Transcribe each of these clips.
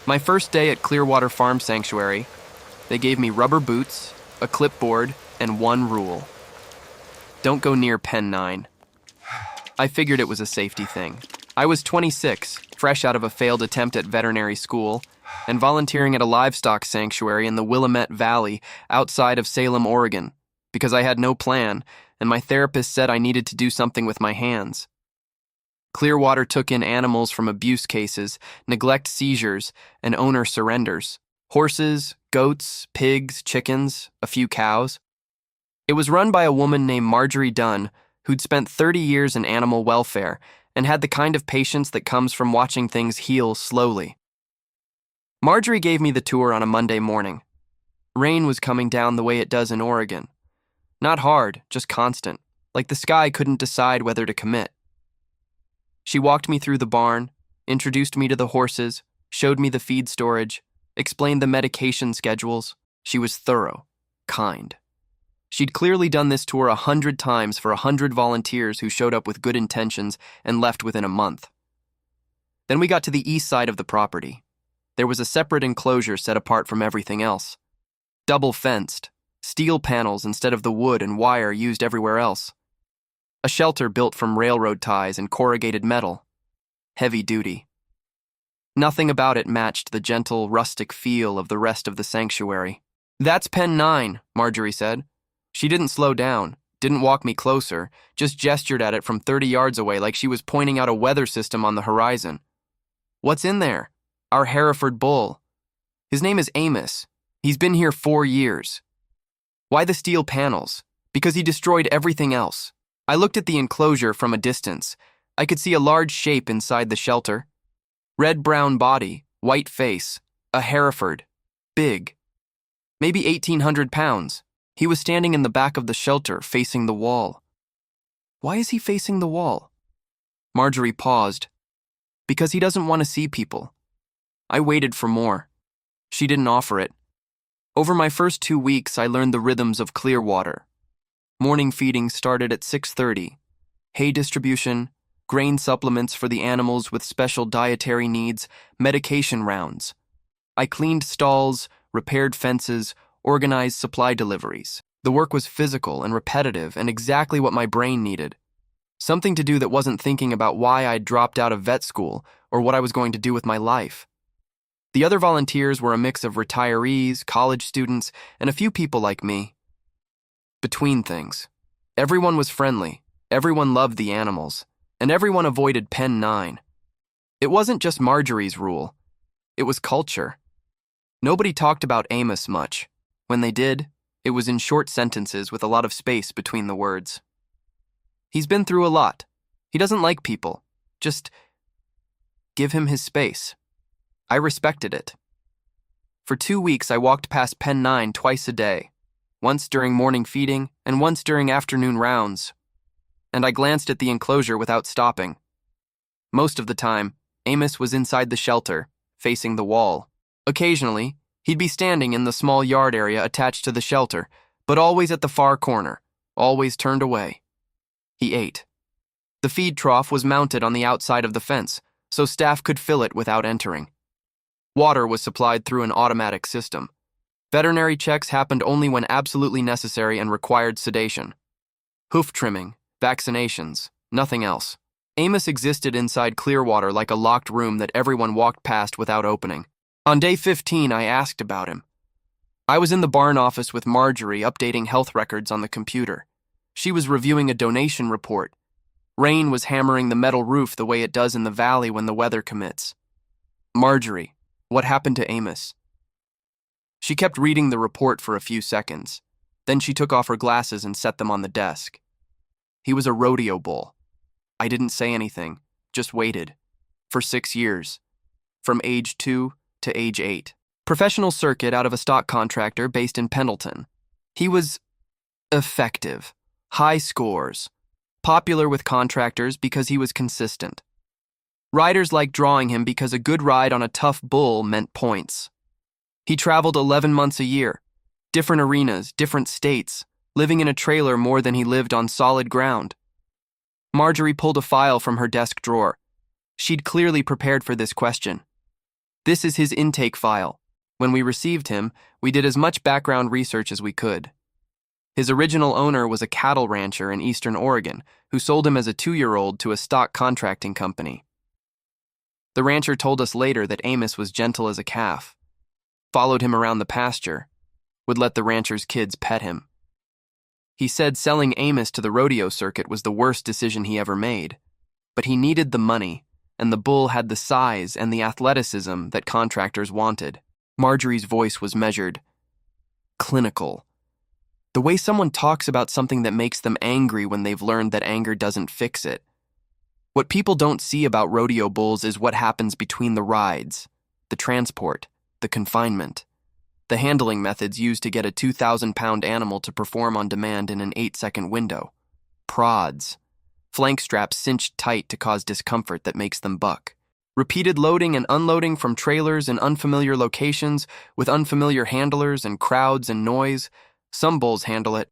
My first day at Clearwater Farm Sanctuary, they gave me rubber boots, a clipboard, and one rule. Don't go near Pen 9. I figured it was a safety thing. I was 26, fresh out of a failed attempt at veterinary school, and volunteering at a livestock sanctuary in the Willamette Valley outside of Salem, Oregon, because I had no plan, and my therapist said I needed to do something with my hands. Clearwater took in animals from abuse cases, neglect seizures, and owner surrenders. Horses, goats, pigs, chickens, a few cows. It was run by a woman named Marjorie Dunn, who'd spent 30 years in animal welfare and had the kind of patience that comes from watching things heal slowly. Marjorie gave me the tour on a Monday morning. Rain was coming down the way it does in Oregon. Not hard, just constant, like the sky couldn't decide whether to commit. She walked me through the barn, introduced me to the horses, showed me the feed storage, explained the medication schedules. She was thorough, kind. She'd clearly done this tour 100 times for 100 volunteers who showed up with good intentions and left within a month. Then we got to the east side of the property. There was a separate enclosure set apart from everything else. Double fenced, steel panels instead of the wood and wire used everywhere else. A shelter built from railroad ties and corrugated metal. Heavy duty. Nothing about it matched the gentle, rustic feel of the rest of the sanctuary. "That's Pen 9, Marjorie said. She didn't slow down, didn't walk me closer, just gestured at it from 30 yards away like she was pointing out a weather system on the horizon. "What's in there?" "Our Hereford bull. His name is Amos. He's been here 4 years. "Why the steel panels?" "Because he destroyed everything else." I looked at the enclosure from a distance. I could see a large shape inside the shelter. Red-brown body, white face, a Hereford. Big. Maybe 1,800 pounds. He was standing in the back of the shelter, facing the wall. "Why is he facing the wall?" Marjorie paused. "Because he doesn't want to see people." I waited for more. She didn't offer it. Over my first 2 weeks, I learned the rhythms of Clearwater. Morning feeding started at 6:30. Hay distribution, grain supplements for the animals with special dietary needs, medication rounds. I cleaned stalls, repaired fences, organized supply deliveries. The work was physical and repetitive and exactly what my brain needed. Something to do that wasn't thinking about why I'd dropped out of vet school or what I was going to do with my life. The other volunteers were a mix of retirees, college students, and a few people like me. Between things, everyone was friendly, everyone loved the animals, and everyone avoided Pen 9. It wasn't just Marjorie's rule. It was culture. Nobody talked about Amos much. When they did, it was in short sentences with a lot of space between the words. "He's been through a lot. He doesn't like people. Just give him his space." I respected it. For 2 weeks, I walked past Pen 9 twice a day, once during morning feeding and once during afternoon rounds, and I glanced at the enclosure without stopping. Most of the time, Amos was inside the shelter, facing the wall. Occasionally, he'd be standing in the small yard area attached to the shelter, but always at the far corner, always turned away. He ate. The feed trough was mounted on the outside of the fence, so staff could fill it without entering. Water was supplied through an automatic system. Veterinary checks happened only when absolutely necessary and required sedation. Hoof trimming, vaccinations, nothing else. Amos existed inside Clearwater like a locked room that everyone walked past without opening. On day 15, I asked about him. I was in the barn office with Marjorie updating health records on the computer. She was reviewing a donation report. Rain was hammering the metal roof the way it does in the valley when the weather commits. "Marjorie, what happened to Amos?" She kept reading the report for a few seconds. Then she took off her glasses and set them on the desk. "He was a rodeo bull." I didn't say anything, just waited. For 6 years. From age 2 to age 8. Professional circuit out of a stock contractor based in Pendleton. He was effective. High scores. Popular with contractors because he was consistent. Riders liked drawing him because a good ride on a tough bull meant points. He traveled 11 months a year, different arenas, different states, living in a trailer more than he lived on solid ground. Marjorie pulled a file from her desk drawer. She'd clearly prepared for this question. This is his intake file. When we received him, we did as much background research as we could. His original owner was a cattle rancher in eastern Oregon who sold him as a 2-year-old to a stock contracting company. The rancher told us later that Amos was gentle as a calf, followed him around the pasture, would let the rancher's kids pet him. He said selling Amos to the rodeo circuit was the worst decision he ever made, but he needed the money, and the bull had the size and the athleticism that contractors wanted. Marjorie's voice was measured, clinical. The way someone talks about something that makes them angry when they've learned that anger doesn't fix it. What people don't see about rodeo bulls is what happens between the rides, the transport, the confinement, the handling methods used to get a 2,000-pound animal to perform on demand in an 8-second window, prods, flank straps cinched tight to cause discomfort that makes them buck, repeated loading and unloading from trailers in unfamiliar locations with unfamiliar handlers and crowds and noise. Some bulls handle it.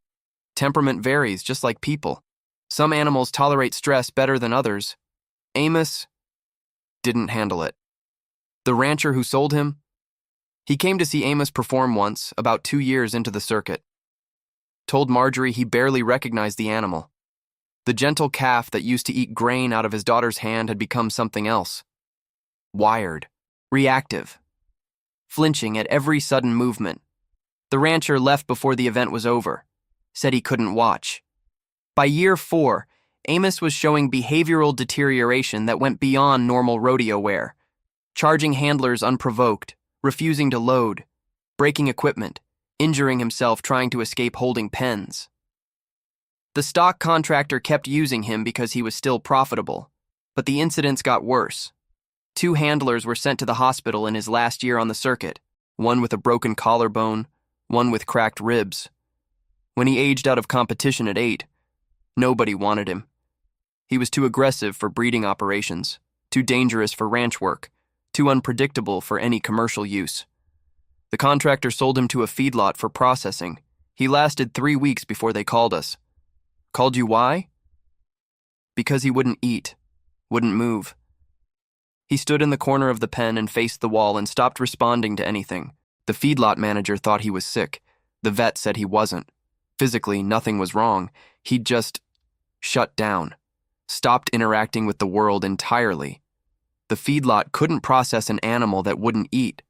Temperament varies, just like people. Some animals tolerate stress better than others. Amos didn't handle it. The rancher who sold him, he came to see Amos perform once, about 2 years into the circuit. Told Marjorie he barely recognized the animal. The gentle calf that used to eat grain out of his daughter's hand had become something else. Wired, reactive, flinching at every sudden movement. The rancher left before the event was over, said he couldn't watch. By year 4, Amos was showing behavioral deterioration that went beyond normal rodeo wear, charging handlers unprovoked, refusing to load, breaking equipment, injuring himself trying to escape holding pens. The stock contractor kept using him because he was still profitable, but the incidents got worse. 2 handlers were sent to the hospital in his last year on the circuit, one with a broken collarbone, one with cracked ribs. When he aged out of competition at 8, nobody wanted him. He was too aggressive for breeding operations, too dangerous for ranch work, too unpredictable for any commercial use. The contractor sold him to a feedlot for processing. He lasted 3 weeks before they called us. Called you why? Because he wouldn't eat, wouldn't move. He stood in the corner of the pen and faced the wall and stopped responding to anything. The feedlot manager thought he was sick. The vet said he wasn't. Physically, nothing was wrong. He'd just shut down, stopped interacting with the world entirely. The feedlot couldn't process an animal that wouldn't eat.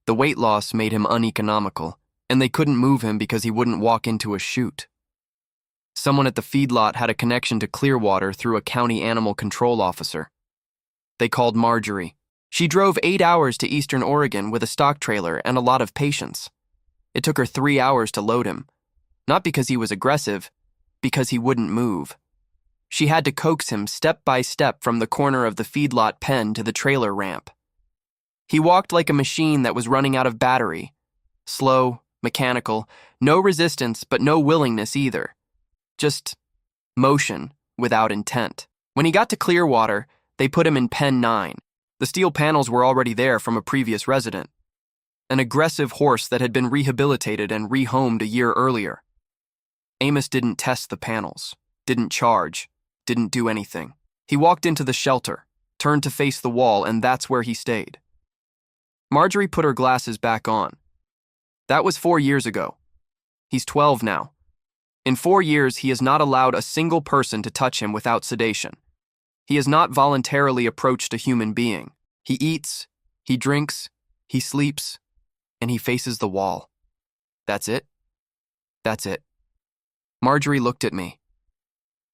The weight loss made him uneconomical, and they couldn't move him because he wouldn't walk into a chute. Someone at the feedlot had a connection to Clearwater through a county animal control officer. They called Marjorie. She drove 8 hours to eastern Oregon with a stock trailer and a lot of patience. It took her 3 hours to load him, not because he was aggressive, because he wouldn't move. She had to coax him step by step from the corner of the feedlot pen to the trailer ramp. He walked like a machine that was running out of battery. Slow, mechanical, no resistance but no willingness either. Just motion without intent. When he got to Clearwater, they put him in pen 9. The steel panels were already there from a previous resident. An aggressive horse that had been rehabilitated and rehomed a year earlier. Amos didn't test the panels, didn't charge, didn't do anything. He walked into the shelter, turned to face the wall, and that's where he stayed. Marjorie put her glasses back on. That was 4 years ago. He's 12 now. In 4 years, he has not allowed a single person to touch him without sedation. He has not voluntarily approached a human being. He eats, he drinks, he sleeps, and he faces the wall. That's it? That's it. Marjorie looked at me.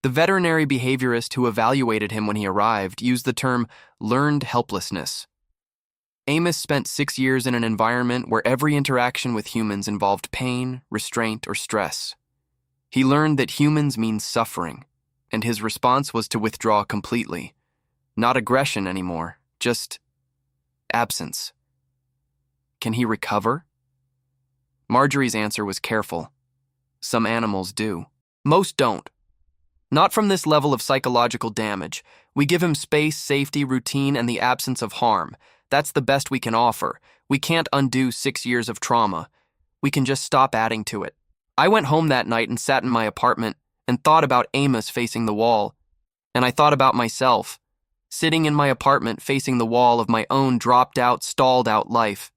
The veterinary behaviorist who evaluated him when he arrived used the term learned helplessness. Amos spent 6 years in an environment where every interaction with humans involved pain, restraint, or stress. He learned that humans mean suffering, and his response was to withdraw completely. Not aggression anymore, just absence. Can he recover? Marjorie's answer was careful. Some animals do. Most don't. Not from this level of psychological damage. We give him space, safety, routine, and the absence of harm. That's the best we can offer. We can't undo 6 years of trauma. We can just stop adding to it. I went home that night and sat in my apartment and thought about Amos facing the wall. And I thought about myself. sitting in my apartment facing the wall of my own dropped-out, stalled-out life.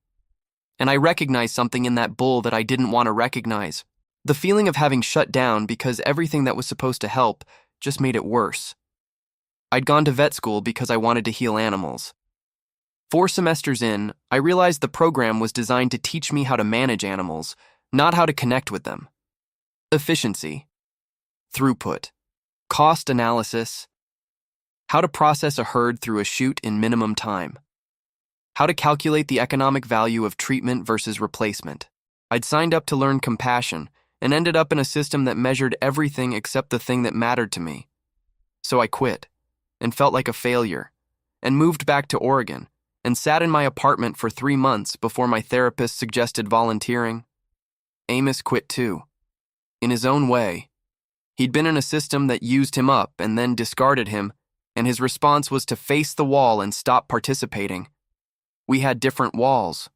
And I recognized something in that bull that I didn't want to recognize. The feeling of having shut down because everything that was supposed to help just made it worse. I'd gone to vet school because I wanted to heal animals. 4 semesters in, I realized the program was designed to teach me how to manage animals, not how to connect with them. Efficiency, throughput, cost analysis, how to process a herd through a chute in minimum time, how to calculate the economic value of treatment versus replacement. I'd signed up to learn compassion and ended up in a system that measured everything except the thing that mattered to me. So I quit and felt like a failure and moved back to Oregon and sat in my apartment for 3 months before my therapist suggested volunteering. Amos quit too. In his own way. He'd been in a system that used him up and then discarded him, and his response was to face the wall and stop participating. We had different walls,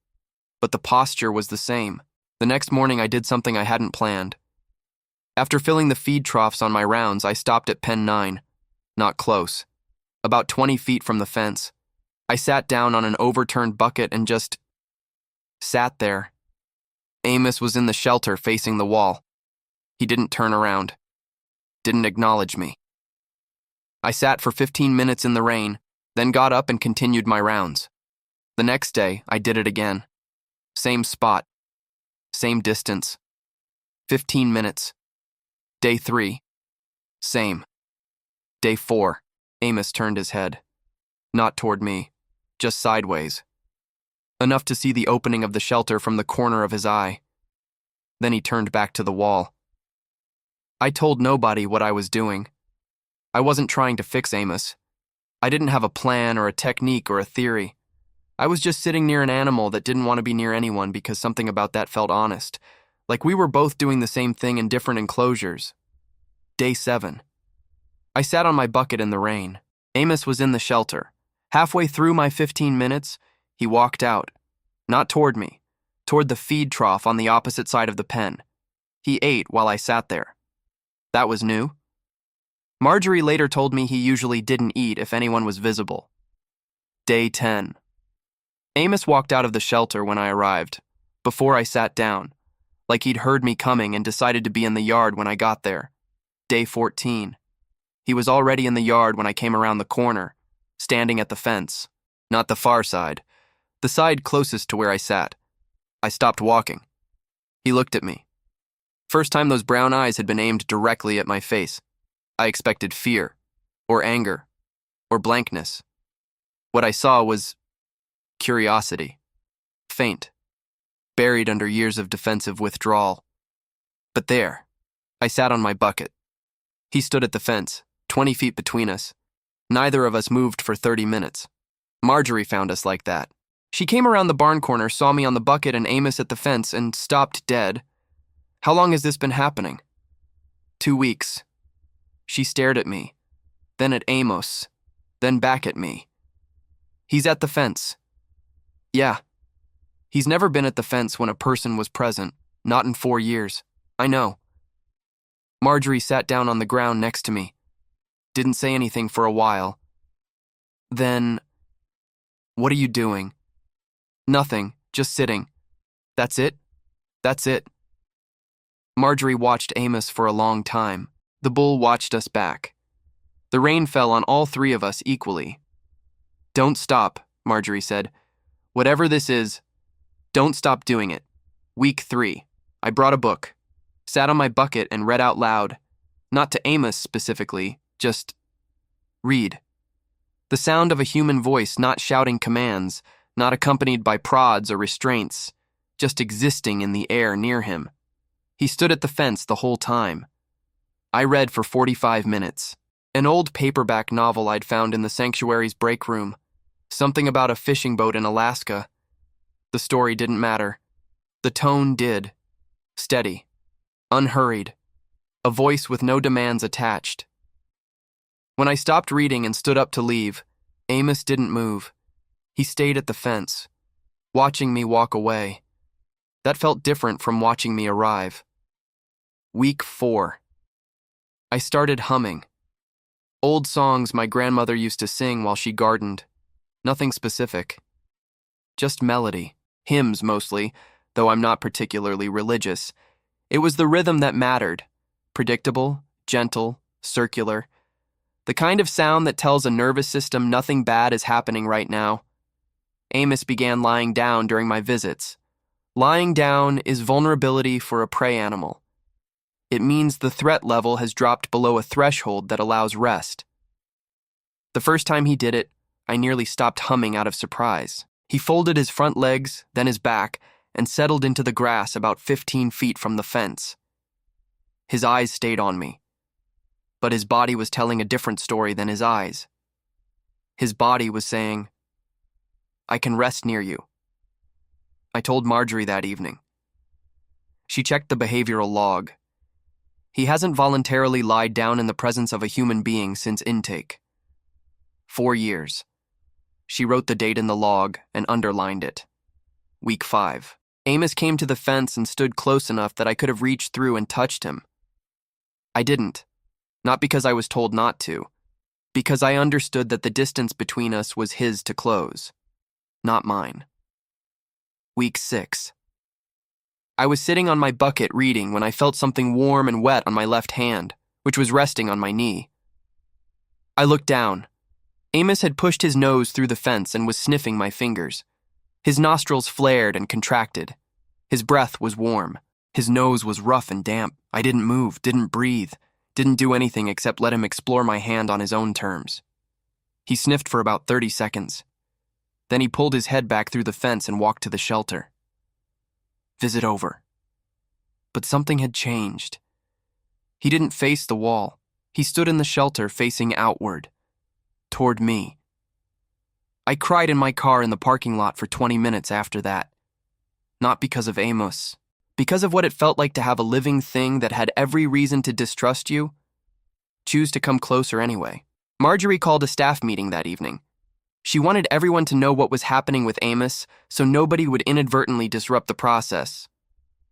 but the posture was the same. The next morning I did something I hadn't planned. After filling the feed troughs on my rounds, I stopped at pen 9. Not close. About 20 feet from the fence. I sat down on an overturned bucket and just sat there. Amos was in the shelter facing the wall. He didn't turn around. Didn't acknowledge me. I sat for 15 minutes in the rain, then got up and continued my rounds. The next day, I did it again. Same spot. Same distance. 15 minutes. Day 3. Same. Day 4. Amos turned his head. Not toward me, just sideways. Enough to see the opening of the shelter from the corner of his eye. Then he turned back to the wall. I told nobody what I was doing. I wasn't trying to fix Amos. I didn't have a plan or a technique or a theory. I was just sitting near an animal that didn't want to be near anyone because something about that felt honest, like we were both doing the same thing in different enclosures. Day 7. I sat on my bucket in the rain. Amos was in the shelter. Halfway through my 15 minutes, he walked out. Not toward me, toward the feed trough on the opposite side of the pen. He ate while I sat there. That was new. Marjorie later told me he usually didn't eat if anyone was visible. Day 10. Amos walked out of the shelter when I arrived, before I sat down, like he'd heard me coming and decided to be in the yard when I got there. Day 14. He was already in the yard when I came around the corner, standing at the fence, not the far side, the side closest to where I sat. I stopped walking. He looked at me. First time those brown eyes had been aimed directly at my face. I expected fear, or anger, or blankness. What I saw was curiosity, faint, buried under years of defensive withdrawal. But there, I sat on my bucket. He stood at the fence, 20 feet between us. Neither of us moved for 30 minutes. Marjorie found us like that. She came around the barn corner, saw me on the bucket and Amos at the fence, and stopped dead. How long has this been happening? 2 weeks. She stared at me, then at Amos, then back at me. He's at the fence. Yeah. He's never been at the fence when a person was present, not in 4 years. I know. Marjorie sat down on the ground next to me. Didn't say anything for a while. Then, what are you doing? Nothing, just sitting. That's it? That's it. Marjorie watched Amos for a long time. The bull watched us back. The rain fell on all 3 of us equally. Don't stop, Marjorie said. Whatever this is, don't stop doing it. Week 3. I brought a book, sat on my bucket and read out loud. Not to Amos specifically, just read. The sound of a human voice not shouting commands, not accompanied by prods or restraints, just existing in the air near him. He stood at the fence the whole time. I read for 45 minutes. An old paperback novel I'd found in the sanctuary's break room. Something about a fishing boat in Alaska. The story didn't matter. The tone did. Steady. Unhurried. A voice with no demands attached. When I stopped reading and stood up to leave, Amos didn't move. He stayed at the fence, watching me walk away. That felt different from watching me arrive. Week 4. I started humming. Old songs my grandmother used to sing while she gardened. Nothing specific. Just melody. Hymns mostly, though I'm not particularly religious. It was the rhythm that mattered. Predictable, gentle, circular. The kind of sound that tells a nervous system nothing bad is happening right now. Amos began lying down during my visits. Lying down is vulnerability for a prey animal. It means the threat level has dropped below a threshold that allows rest. The first time he did it, I nearly stopped humming out of surprise. He folded his front legs, then his back, and settled into the grass about 15 feet from the fence. His eyes stayed on me, but his body was telling a different story than his eyes. His body was saying, "I can rest near you." I told Marjorie that evening. She checked the behavioral log. He hasn't voluntarily lied down in the presence of a human being since intake. 4 years. She wrote the date in the log and underlined it. Week 5. Amos came to the fence and stood close enough that I could have reached through and touched him. I didn't. Not because I was told not to. Because I understood that the distance between us was his to close, not mine. Week 6. I was sitting on my bucket reading when I felt something warm and wet on my left hand, which was resting on my knee. I looked down. Amos had pushed his nose through the fence and was sniffing my fingers. His nostrils flared and contracted. His breath was warm. His nose was rough and damp. I didn't move, didn't breathe, didn't do anything except let him explore my hand on his own terms. He sniffed for about 30 seconds. Then he pulled his head back through the fence and walked to the shelter. Visit over. But something had changed. He didn't face the wall. He stood in the shelter facing outward, toward me. I cried in my car in the parking lot for 20 minutes after that. Not because of Amos. Because of what it felt like to have a living thing that had every reason to distrust you, choose to come closer anyway. Marjorie called a staff meeting that evening. She wanted everyone to know what was happening with Amos so nobody would inadvertently disrupt the process.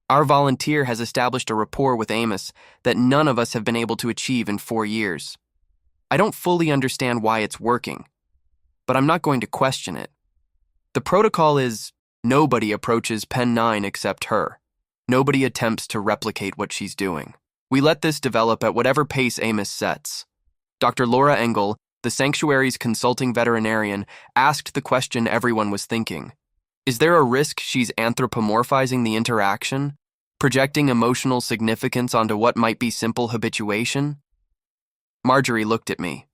Our volunteer has established a rapport with Amos that none of us have been able to achieve in 4 years. I don't fully understand why it's working, but I'm not going to question it. The protocol is nobody approaches Pen 9 except her. Nobody attempts to replicate what she's doing. We let this develop at whatever pace Amos sets. Dr. Laura Engel, the sanctuary's consulting veterinarian, asked the question everyone was thinking. Is there a risk she's anthropomorphizing the interaction, projecting emotional significance onto what might be simple habituation? Marjorie looked at me,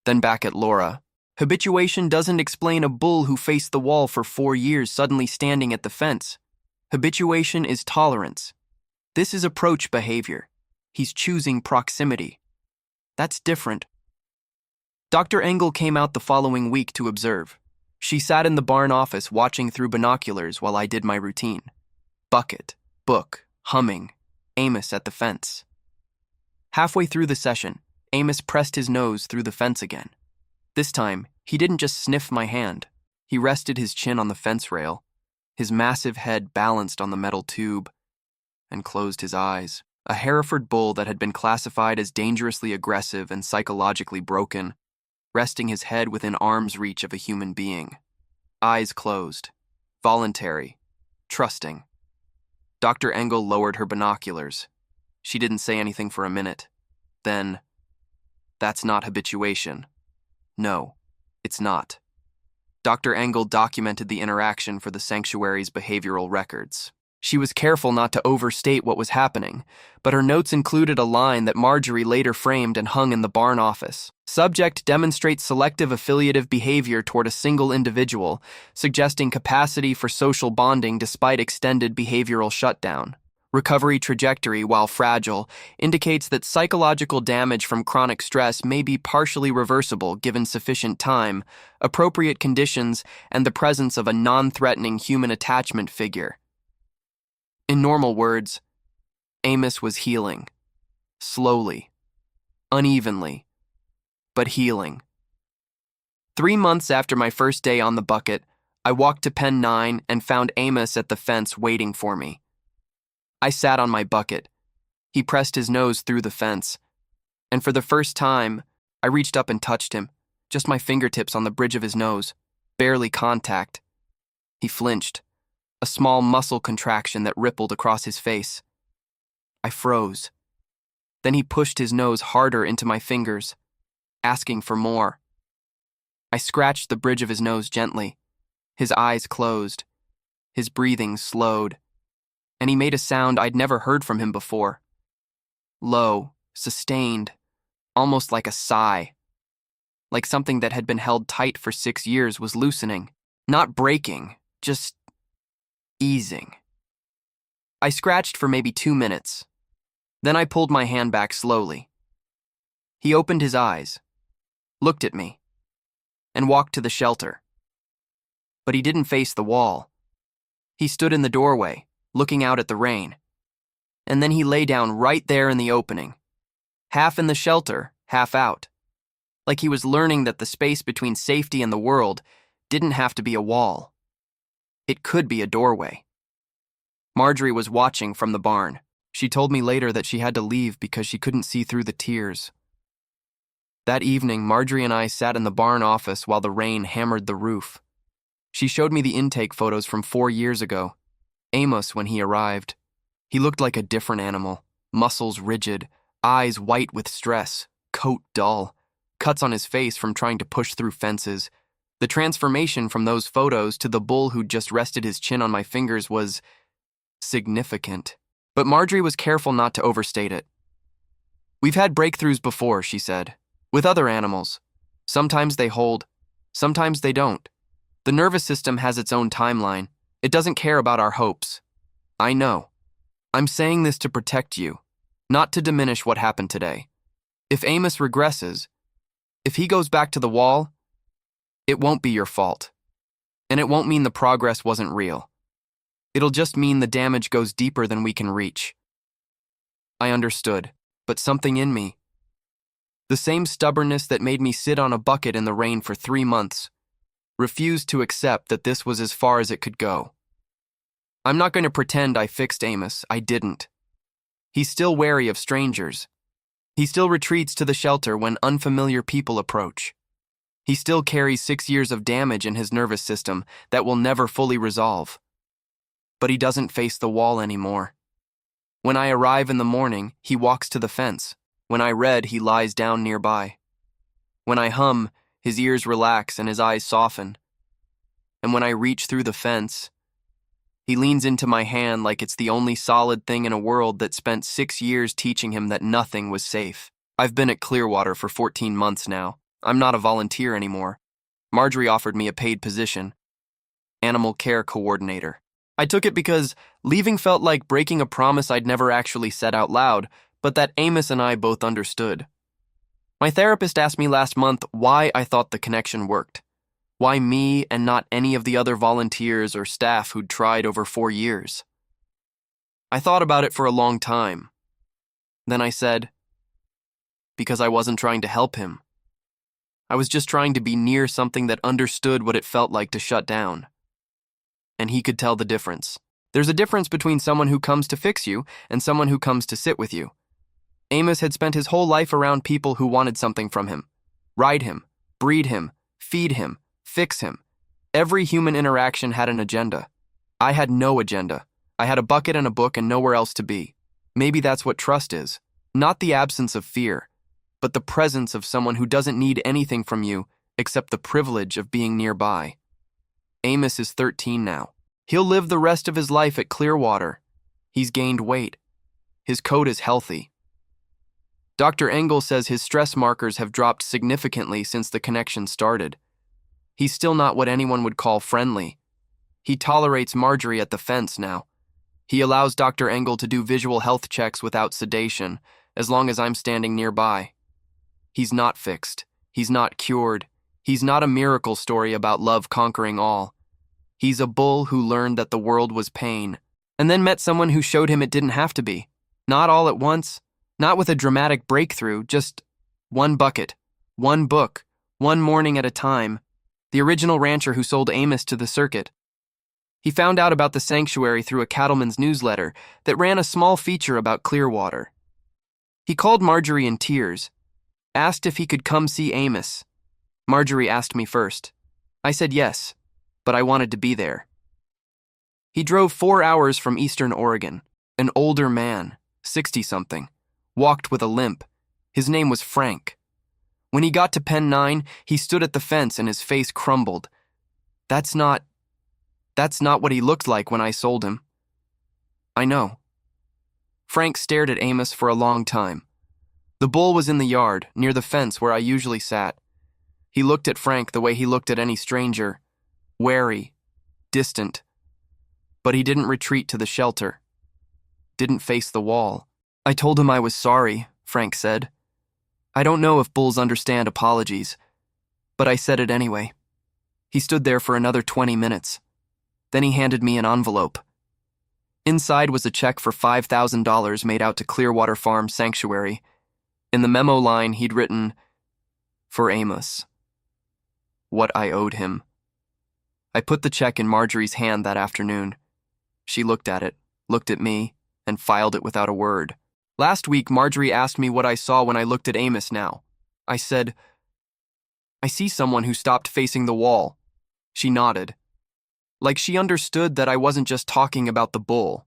then back at Laura. Habituation doesn't explain a bull who faced the wall for 4 years suddenly standing at the fence. Habituation is tolerance. This is approach behavior. He's choosing proximity. That's different. Dr. Engel came out the following week to observe. She sat in the barn office watching through binoculars while I did my routine. Bucket, book, humming, Amos at the fence. Halfway through the session, Amos pressed his nose through the fence again. This time, he didn't just sniff my hand. He rested his chin on the fence rail, his massive head balanced on the metal tube, and closed his eyes. A Hereford bull that had been classified as dangerously aggressive and psychologically broken, resting his head within arm's reach of a human being. Eyes closed, voluntary, trusting. Dr. Engel lowered her binoculars. She didn't say anything for a minute. Then, "That's not habituation." "No, it's not." Dr. Engel documented the interaction for the sanctuary's behavioral records. She was careful not to overstate what was happening, but her notes included a line that Marjorie later framed and hung in the barn office. Subject demonstrates selective affiliative behavior toward a single individual, suggesting capacity for social bonding despite extended behavioral shutdown. Recovery trajectory, while fragile, indicates that psychological damage from chronic stress may be partially reversible given sufficient time, appropriate conditions, and the presence of a non-threatening human attachment figure. In normal words, Amos was healing. Slowly. Unevenly. But healing. 3 months after my first day on the bucket, I walked to Pen 9 and found Amos at the fence waiting for me. I sat on my bucket. He pressed his nose through the fence, and for the first time, I reached up and touched him, just my fingertips on the bridge of his nose, barely contact. He flinched, a small muscle contraction that rippled across his face. I froze. Then he pushed his nose harder into my fingers, asking for more. I scratched the bridge of his nose gently. His eyes closed. His breathing slowed. And he made a sound I'd never heard from him before. Low, sustained, almost like a sigh. Like something that had been held tight for 6 years was loosening. Not breaking, just easing. I scratched for maybe 2 minutes. Then I pulled my hand back slowly. He opened his eyes, looked at me, and walked to the shelter. But he didn't face the wall. He stood in the doorway, looking out at the rain. And then he lay down right there in the opening, half in the shelter, half out, like he was learning that the space between safety and the world didn't have to be a wall. It could be a doorway. Marjorie was watching from the barn. She told me later that she had to leave because she couldn't see through the tears. That evening, Marjorie and I sat in the barn office while the rain hammered the roof. She showed me the intake photos from 4 years ago. Amos when he arrived. He looked like a different animal, muscles rigid, eyes white with stress, coat dull, cuts on his face from trying to push through fences. The transformation from those photos to the bull who'd just rested his chin on my fingers was significant. But Marjorie was careful not to overstate it. We've had breakthroughs before, she said, with other animals. Sometimes they hold, sometimes they don't. The nervous system has its own timeline. It doesn't care about our hopes. I know. I'm saying this to protect you, not to diminish what happened today. If Amos regresses, if he goes back to the wall, it won't be your fault. And it won't mean the progress wasn't real. It'll just mean the damage goes deeper than we can reach. I understood, but something in me, the same stubbornness that made me sit on a bucket in the rain for 3 months, refused to accept that this was as far as it could go. I'm not going to pretend I fixed Amos. I didn't. He's still wary of strangers. He still retreats to the shelter when unfamiliar people approach. He still carries 6 years of damage in his nervous system that will never fully resolve. But he doesn't face the wall anymore. When I arrive in the morning, he walks to the fence. When I read, he lies down nearby. When I hum, his ears relax and his eyes soften. And when I reach through the fence, he leans into my hand like it's the only solid thing in a world that spent 6 years teaching him that nothing was safe. I've been at Clearwater for 14 months now. I'm not a volunteer anymore. Marjorie offered me a paid position, animal care coordinator. I took it because leaving felt like breaking a promise I'd never actually said out loud, but that Amos and I both understood. My therapist asked me last month why I thought the connection worked. Why me and not any of the other volunteers or staff who'd tried over 4 years? I thought about it for a long time. Then I said, because I wasn't trying to help him. I was just trying to be near something that understood what it felt like to shut down. And he could tell the difference. There's a difference between someone who comes to fix you and someone who comes to sit with you. Amos had spent his whole life around people who wanted something from him. Ride him, breed him, feed him, fix him. Every human interaction had an agenda. I had no agenda. I had a bucket and a book and nowhere else to be. Maybe that's what trust is. Not the absence of fear, but the presence of someone who doesn't need anything from you except the privilege of being nearby. Amos is 13 now. He'll live the rest of his life at Clearwater. He's gained weight. His coat is healthy. Dr. Engel says his stress markers have dropped significantly since the connection started. He's still not what anyone would call friendly. He tolerates Marjorie at the fence now. He allows Dr. Engel to do visual health checks without sedation, as long as I'm standing nearby. He's not fixed. He's not cured. He's not a miracle story about love conquering all. He's a bull who learned that the world was pain, and then met someone who showed him it didn't have to be. Not all at once, not with a dramatic breakthrough, just one bucket, one book, one morning at a time. The original rancher who sold Amos to the circuit. He found out about the sanctuary through a cattleman's newsletter that ran a small feature about Clearwater. He called Marjorie in tears. Asked if he could come see Amos. Marjorie asked me first. I said yes, but I wanted to be there. He drove 4 hours from Eastern Oregon. An older man, 60-something, walked with a limp. His name was Frank. When he got to Pen 9, he stood at the fence and his face crumbled. That's not what he looked like when I sold him. I know. Frank stared at Amos for a long time. The bull was in the yard, near the fence where I usually sat. He looked at Frank the way he looked at any stranger, wary, distant. But he didn't retreat to the shelter. Didn't face the wall. I told him I was sorry, Frank said. I don't know if bulls understand apologies, but I said it anyway. He stood there for another 20 minutes. Then he handed me an envelope. Inside was a check for $5,000 made out to Clearwater Farm Sanctuary. In the memo line, he'd written, "For Amos." What I owed him. I put the check in Marjorie's hand that afternoon. She looked at it, looked at me, and filed it without a word. Last week, Marjorie asked me what I saw when I looked at Amos now. I said, "I see someone who stopped facing the wall." She nodded, like she understood that I wasn't just talking about the bull.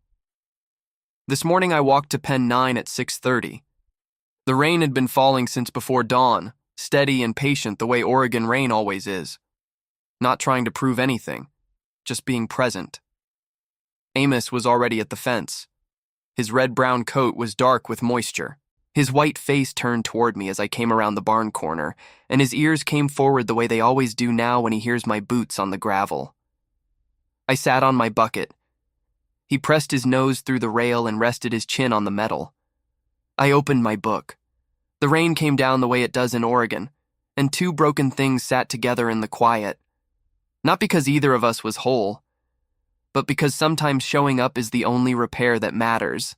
This morning I walked to Pen 9 at 6:30. The rain had been falling since before dawn, steady and patient the way Oregon rain always is. Not trying to prove anything, just being present. Amos was already at the fence. His red-brown coat was dark with moisture. His white face turned toward me as I came around the barn corner, and his ears came forward the way they always do now when he hears my boots on the gravel. I sat on my bucket. He pressed his nose through the rail and rested his chin on the metal. I opened my book. The rain came down the way it does in Oregon, and two broken things sat together in the quiet. Not because either of us was whole, but because sometimes showing up is the only repair that matters.